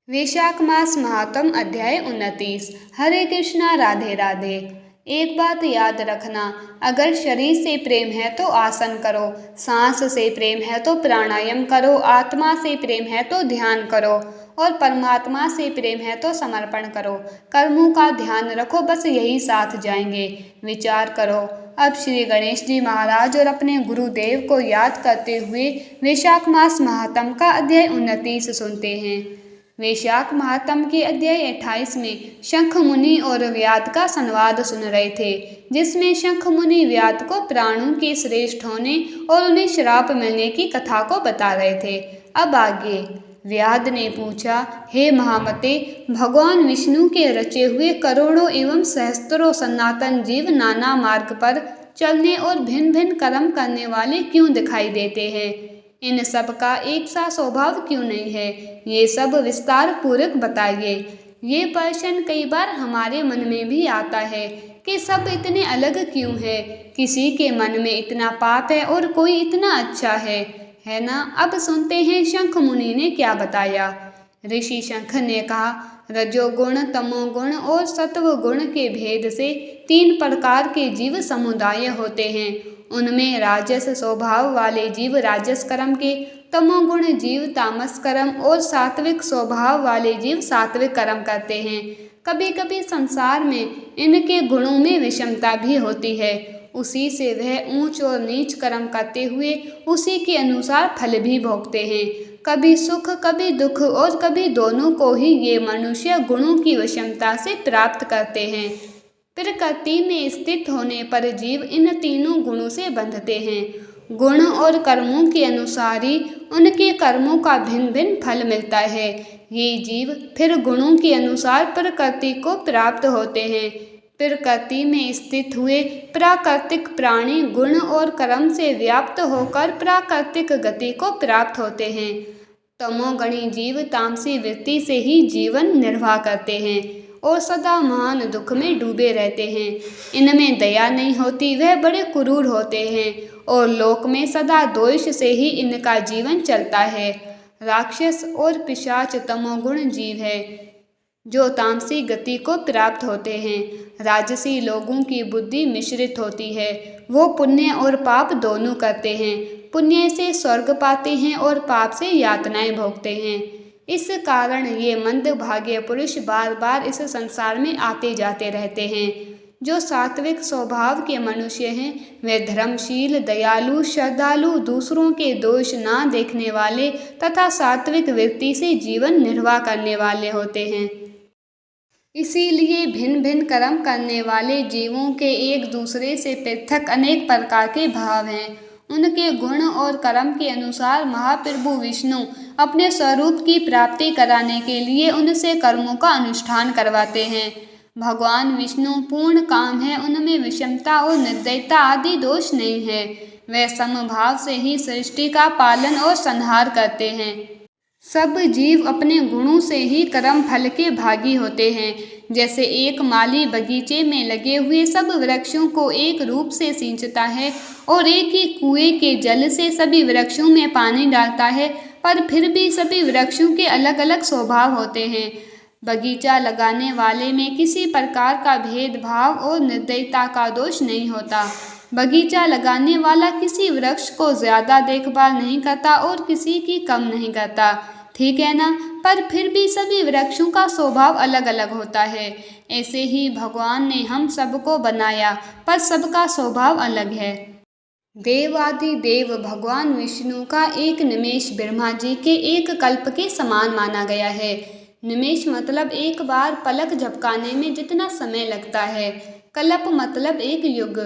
वैशाख मास महात्म अध्याय 29। हरे कृष्णा राधे राधे। एक बात याद रखना, अगर शरीर से प्रेम है तो आसन करो, सांस से प्रेम है तो प्राणायाम करो, आत्मा से प्रेम है तो ध्यान करो और परमात्मा से प्रेम है तो समर्पण करो। कर्मों का ध्यान रखो, बस यही साथ जाएंगे। विचार करो। अब श्री गणेश जी महाराज और अपने गुरुदेव को याद करते हुए वैशाख मास महात्म का अध्याय 29 सुनते हैं। वैशाख महात्म के अध्याय 28 में शंख मुनि और व्याध का संवाद सुन रहे थे, जिसमें शंख मुनि व्याध को प्राणों के श्रेष्ठ होने और उन्हें श्राप मिलने की कथा को बता रहे थे। अब आगे व्याध ने पूछा, हे महामते, भगवान विष्णु के रचे हुए करोड़ों एवं सहस्त्रों सनातन जीव नाना मार्ग पर चलने और भिन्न भिन्न कर्म करने वाले क्यों दिखाई देते हैं? इन सब का एक सा स्वभाव क्यों नहीं है? ये सब विस्तार पूर्वक बताइए। ये प्रश्न कई बार हमारे मन में भी आता है कि सब इतने अलग क्यों है? किसी के मन में इतना पाप है और कोई इतना अच्छा है ना? अब सुनते हैं शंख मुनि ने क्या बताया। ऋषि शंख ने कहा, रजोगुण, तमोगुण और सत्व गुण के भेद से 3 प्रकार के जीव समुदाय होते हैं। उनमें राजस स्वभाव वाले जीव राजस कर्म के, तमोगुण जीव तामस कर्म और सात्विक स्वभाव वाले जीव सात्विक कर्म करते हैं। कभी कभी संसार में इनके गुणों में विषमता भी होती है। उसी से वह ऊंच और नीच कर्म करते हुए उसी के अनुसार फल भी भोगते हैं। कभी सुख, कभी दुख और कभी दोनों को ही ये मनुष्य गुणों की विषमता से प्राप्त करते हैं। प्रकृति में स्थित होने पर जीव इन तीनों गुणों से बंधते हैं। गुण और कर्मों के अनुसार ही उनके कर्मों का भिन्न भिन्न फल मिलता है। ये जीव फिर गुणों के अनुसार प्रकृति को प्राप्त होते हैं। प्रकृति में स्थित हुए प्राकृतिक प्राणी गुण और कर्म से व्याप्त होकर प्राकृतिक गति को प्राप्त होते हैं। तमोगणी जीव तामसी वृत्ति से ही जीवन निर्वाह करते हैं और सदा महान दुख में डूबे रहते हैं। इनमें दया नहीं होती, वह बड़े क्रूर होते हैं और लोक में सदा द्वेष से ही इनका जीवन चलता है। राक्षस और पिशाच तमोगुण जीव है जो तामसी गति को प्राप्त होते हैं। राजसी लोगों की बुद्धि मिश्रित होती है, वो पुण्य और पाप दोनों करते हैं। पुण्य से स्वर्ग पाते हैं और पाप से यातनाएं भोगते हैं। इस कारण ये मंद भाग्य पुरुष बार बार इस संसार में आते जाते रहते हैं। जो सात्विक स्वभाव के मनुष्य हैं वे धर्मशील, दयालु, श्रद्धालु, दूसरों के दोष ना देखने वाले तथा सात्विक वृत्ति से जीवन निर्वाह करने वाले होते हैं। इसीलिए भिन्न भिन्न कर्म करने वाले जीवों के एक दूसरे से पृथक अनेक प्रकार के भाव हैं। उनके गुण और कर्म के अनुसार महाप्रभु विष्णु अपने स्वरूप की प्राप्ति कराने के लिए उनसे कर्मों का अनुष्ठान करवाते हैं। भगवान विष्णु पूर्ण काम है, उनमें विषमता और निर्दयता आदि दोष नहीं है। वे समभाव से ही सृष्टि का पालन और संहार करते हैं। सब जीव अपने गुणों से ही कर्म फल के भागी होते हैं। जैसे एक माली बगीचे में लगे हुए सब वृक्षों को एक रूप से सींचता है और एक ही कुएं के जल से सभी वृक्षों में पानी डालता है, पर फिर भी सभी वृक्षों के अलग अलग स्वभाव होते हैं। बगीचा लगाने वाले में किसी प्रकार का भेदभाव और निर्दयता का दोष नहीं होता। बगीचा लगाने वाला किसी वृक्ष को ज्यादा देखभाल नहीं करता और किसी की कम नहीं करता, ठीक है ना? पर फिर भी सभी वृक्षों का स्वभाव अलग अलग होता है। ऐसे ही भगवान ने हम सबको बनाया, पर सबका स्वभाव अलग है। देवादि देव भगवान विष्णु का एक निमेष ब्रह्मा जी के एक कल्प के समान माना गया है। निमेष मतलब एक बार पलक झपकाने में जितना समय लगता है। कल्प मतलब एक युग।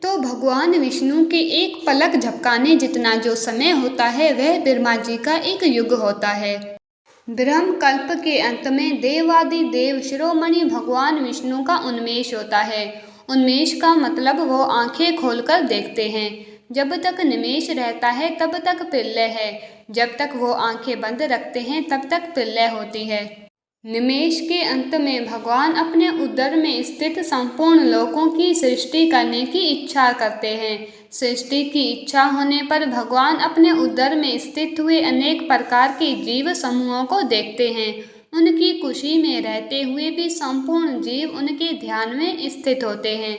तो भगवान विष्णु के एक पलक झपकाने जितना जो समय होता है वह ब्रह्मा जी का एक युग होता है। ब्रह्म कल्प के अंत में देवादि देव शिरोमणि भगवान विष्णु का उन्मेष होता है। उन्मेष का मतलब वो आंखें खोलकर देखते हैं। जब तक निमेष रहता है तब तक प्रलय है, जब तक वो आंखें बंद रखते हैं तब तक प्रलय होती है। निमेष के अंत में भगवान अपने उदर में स्थित संपूर्ण लोकों की सृष्टि करने की इच्छा करते हैं। सृष्टि की इच्छा होने पर भगवान अपने उदर में स्थित हुए अनेक प्रकार के जीव समूहों को देखते हैं। उनकी खुशी में रहते हुए भी संपूर्ण जीव उनके ध्यान में स्थित होते हैं।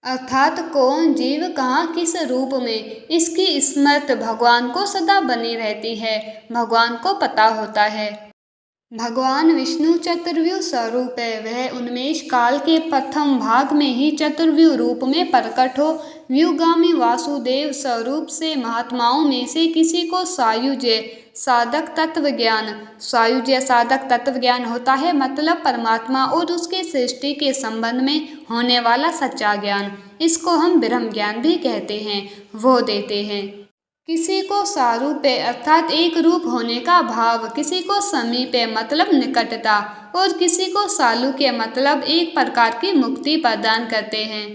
अर्थात कौन जीव कहाँ किस रूप में, इसकी स्मृति भगवान को सदा बनी रहती है, भगवान को पता होता है। भगवान विष्णु चतुर्व्यूह स्वरूप है। वह उन्मेष काल के प्रथम भाग में ही चतुर्व्यूह रूप में प्रकट हो व्यूगामी वासुदेव स्वरूप से महात्माओं में से किसी को सायुज्य साधक तत्व ज्ञान, सायुज्य साधक तत्व ज्ञान होता है मतलब परमात्मा और उसके सृष्टि के संबंध में होने वाला सच्चा ज्ञान, इसको हम ब्रह्म ज्ञान भी कहते हैं, वो देते हैं। किसी को सारूप्य अर्थात एक रूप होने का भाव, किसी को समीप्य मतलब निकटता और किसी को सालुक्य मतलब एक प्रकार की मुक्ति प्रदान करते हैं।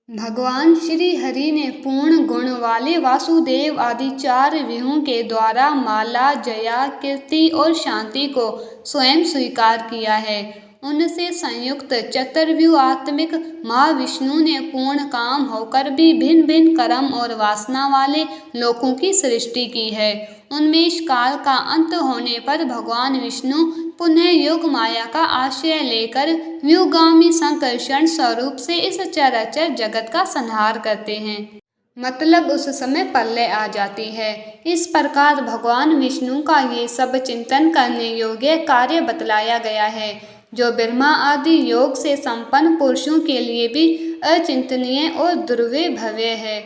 भगवान श्री हरि ने पूर्ण गुण वाले वासुदेव आदि 4 व्यूहों के द्वारा माला, जया, कीर्ति और शांति को स्वयं स्वीकार किया है। उनसे संयुक्त चतुर्व्यूहात्मिक महाविष्णु ने पूर्ण काम होकर भी भिन्न भिन्न कर्म और वासना वाले लोकों की सृष्टि की है। उन्मेष काल का अंत होने पर भगवान विष्णु पुनः योग माया का आश्रय लेकर व्यूगामी संकर्षण स्वरूप से इस चराचर जगत का संहार करते हैं, मतलब उस समय प्रलय आ जाती है। इस प्रकार भगवान विष्णु का ये सब चिंतन करने योग्य कार्य बतलाया गया है, जो ब्रह्मा आदि योग से संपन्न पुरुषों के लिए भी अचिंतनीय और दुर्व्य भव्य है।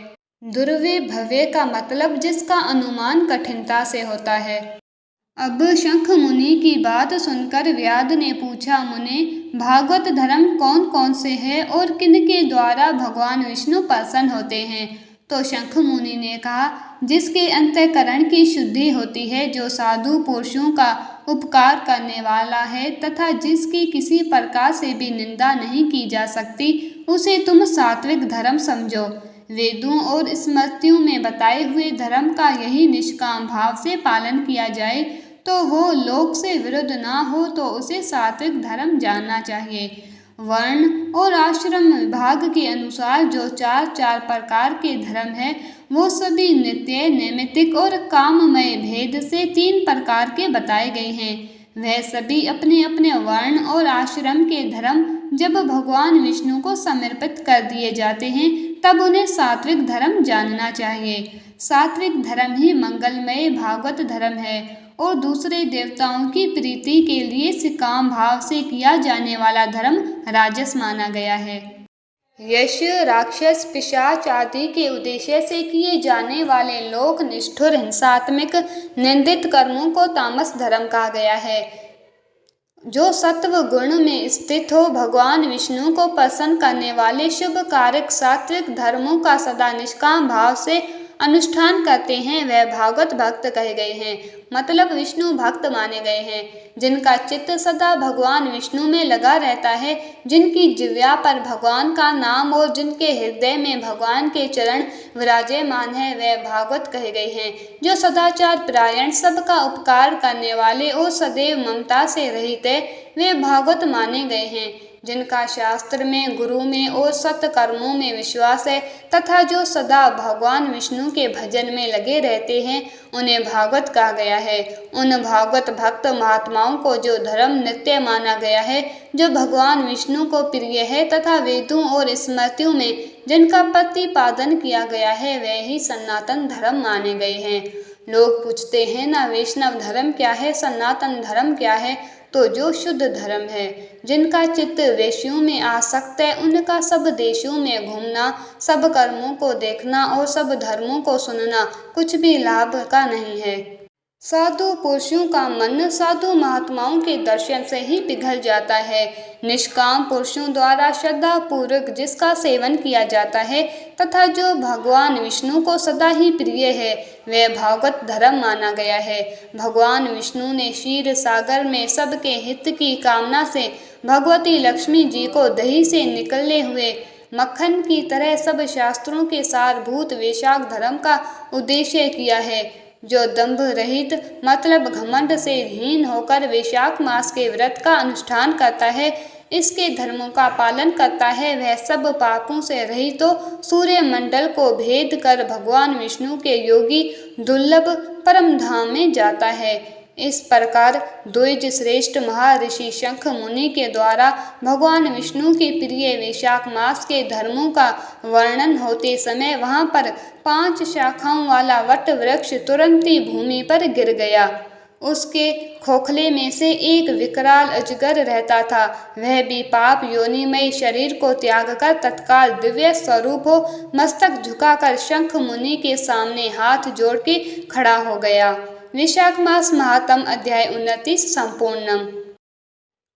दुर्व्य भव्य का मतलब जिसका अनुमान कठिनता से होता है। अब शंख मुनि की बात सुनकर व्याध ने पूछा, मुने, भागवत धर्म कौन कौन से हैं और किनके द्वारा भगवान विष्णु प्रसन्न होते हैं? तो शंख मुनि ने कहा, जिसके अंतःकरण की शुद्धि होती है, जो साधु पुरुषों का उपकार करने वाला है तथा जिसकी किसी प्रकार से भी निंदा नहीं की जा सकती, उसे तुम सात्विक धर्म समझो। वेदों और स्मृतियों में बताए हुए धर्म का यही निष्काम भाव से पालन किया जाए तो वो लोक से विरुद्ध ना हो, तो उसे सात्विक धर्म जानना चाहिए। वर्ण और आश्रम विभाग के अनुसार जो 4 प्रकार के धर्म है, वो सभी नित्य, नैमित्तिक और काममय भेद से 3 प्रकार के बताए गए हैं। वह सभी अपने अपने वर्ण और आश्रम के धर्म जब भगवान विष्णु को समर्पित कर दिए जाते हैं, तब उन्हें सात्विक धर्म जानना चाहिए। सात्विक धर्म ही मंगलमय भागवत धर्म है और दूसरे देवताओं की प्रीति के लिए सिकाम भाव से किया जाने वाला धर्म राजस माना गया है। यश, राक्षस, पिशाच आदि के उद्देश्य से किए जाने वाले लोक निष्ठुर हिंसात्मक निंदित कर्मों को तामस धर्म कहा गया है। जो सत्व गुण में स्थित हो, भगवान विष्णु को प्रसन्न करने वाले शुभ कारक सात्विक धर्मों का सदा निष्काम भाव से अनुष्ठान करते हैं, वह भागवत भक्त कहे गए हैं, मतलब विष्णु भक्त माने गए हैं। जिनका चित्त सदा भगवान विष्णु में लगा रहता है, जिनकी जिह्वा पर भगवान का नाम और जिनके हृदय में भगवान के चरण विराजमान है, वह भागवत कहे गए हैं। जो सदाचार परायण, सबका उपकार करने वाले और सदैव ममता से रहित है, वे भागवत माने गए हैं। जिनका शास्त्र में, गुरु में और सत्कर्मों में विश्वास है तथा जो सदा भगवान विष्णु के भजन में लगे रहते हैं, उन्हें भागवत कहा गया है। उन भागवत भक्त महात्माओं को जो धर्म नित्य माना गया है, जो भगवान विष्णु को प्रिय है तथा वेदों और स्मृतियों में जिनका प्रतिपादन किया गया है, वे ही सनातन धर्म माने गए हैं। लोग पूछते हैं ना, वैष्णव धर्म क्या है, सनातन धर्म क्या है? तो जो शुद्ध धर्म है, जिनका चित्त वेश्यों में आसक्त है, उनका सब देशों में घूमना, सब कर्मों को देखना और सब धर्मों को सुनना कुछ भी लाभ का नहीं है। साधु पुरुषों का मन साधु महात्माओं के दर्शन से ही पिघल जाता है। निष्काम पुरुषों द्वारा श्रद्धा पूर्वक जिसका सेवन किया जाता है तथा जो भगवान विष्णु को सदा ही प्रिय है, वह भागवत धर्म माना गया है। भगवान विष्णु ने क्षीर सागर में सबके हित की कामना से भगवती लक्ष्मी जी को दही से निकले हुए मक्खन की तरह सब शास्त्रों के सारभूत वैशाख धर्म का उद्देश्य किया है। जो दंभ रहित मतलब घमंड से हीन होकर वैशाख मास के व्रत का अनुष्ठान करता है, इसके धर्मों का पालन करता है, वह सब पापों से रहित तो सूर्य मंडल को भेद कर भगवान विष्णु के योगी दुर्लभ परम धाम में जाता है। इस प्रकार द्विज श्रेष्ठ महर्षि शंख मुनि के द्वारा भगवान विष्णु के प्रिय वैशाख मास के धर्मों का वर्णन होते समय वहां पर 5 शाखाओं वाला वट वृक्ष तुरंत ही भूमि पर गिर गया। उसके खोखले में से एक विकराल अजगर रहता था। वह भी पाप योनिमय शरीर को त्याग कर तत्काल दिव्य स्वरूप हो मस्तक झुकाकर शंख मुनि के सामने हाथ जोड़ के खड़ा हो गया। वैशाख मास महात्म अध्याय 29 संपूर्णम।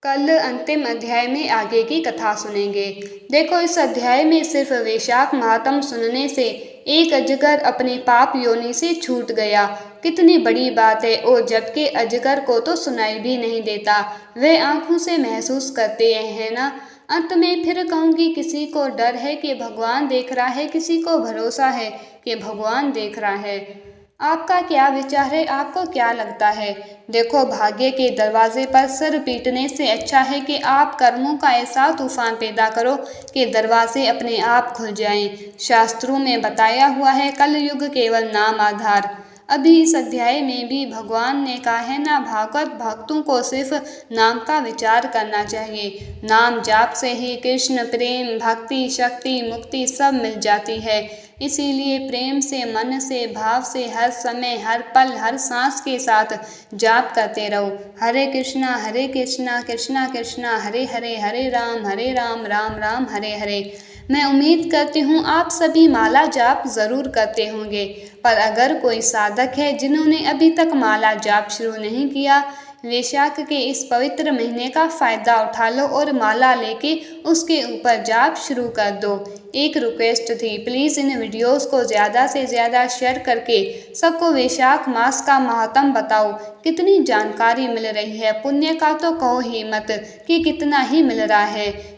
कल अंतिम अध्याय में आगे की कथा सुनेंगे। देखो, इस अध्याय में सिर्फ वैशाख महात्म सुनने से एक अजगर अपने पाप योनि से छूट गया। कितनी बड़ी बात है। और जबकि अजगर को तो सुनाई भी नहीं देता, वे आंखों से महसूस करते हैं ना। अंत में फिर कहूँगी, किसी को डर है कि भगवान देख रहा है, किसी को भरोसा है कि भगवान देख रहा है। आपका क्या विचार है? आपको क्या लगता है? देखो, भाग्य के दरवाजे पर सिर पीटने से अच्छा है कि आप कर्मों का ऐसा तूफान पैदा करो कि दरवाजे अपने आप खुल जाएं। शास्त्रों में बताया हुआ है, कलयुग केवल नाम आधार। अभी इस अध्याय में भी भगवान ने कहा है ना, भागवत भक्तों को सिर्फ नाम का विचार करना चाहिए। नाम जाप से ही कृष्ण प्रेम, भक्ति, शक्ति, मुक्ति सब मिल जाती है। इसीलिए प्रेम से, मन से, भाव से हर समय, हर पल, हर सांस के साथ जाप करते रहो। हरे कृष्णा कृष्णा कृष्णा हरे हरे, हरे राम राम राम हरे हरे। मैं उम्मीद करती हूँ आप सभी माला जाप ज़रूर करते होंगे। पर अगर कोई साधक है जिन्होंने अभी तक माला जाप शुरू नहीं किया, वैशाख के इस पवित्र महीने का फ़ायदा उठा लो और माला लेके उसके ऊपर जाप शुरू कर दो। एक रिक्वेस्ट थी, प्लीज़ इन वीडियोस को ज़्यादा से ज़्यादा शेयर करके सबको वैशाख मास का महात्म बताओ। कितनी जानकारी मिल रही है, पुण्य का तो कहो ही मत कि कितना ही मिल रहा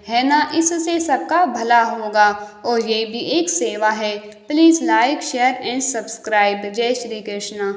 है ना। इससे सबका भला होगा और ये भी एक सेवा है। Please like, share and subscribe. जय श्री कृष्णा।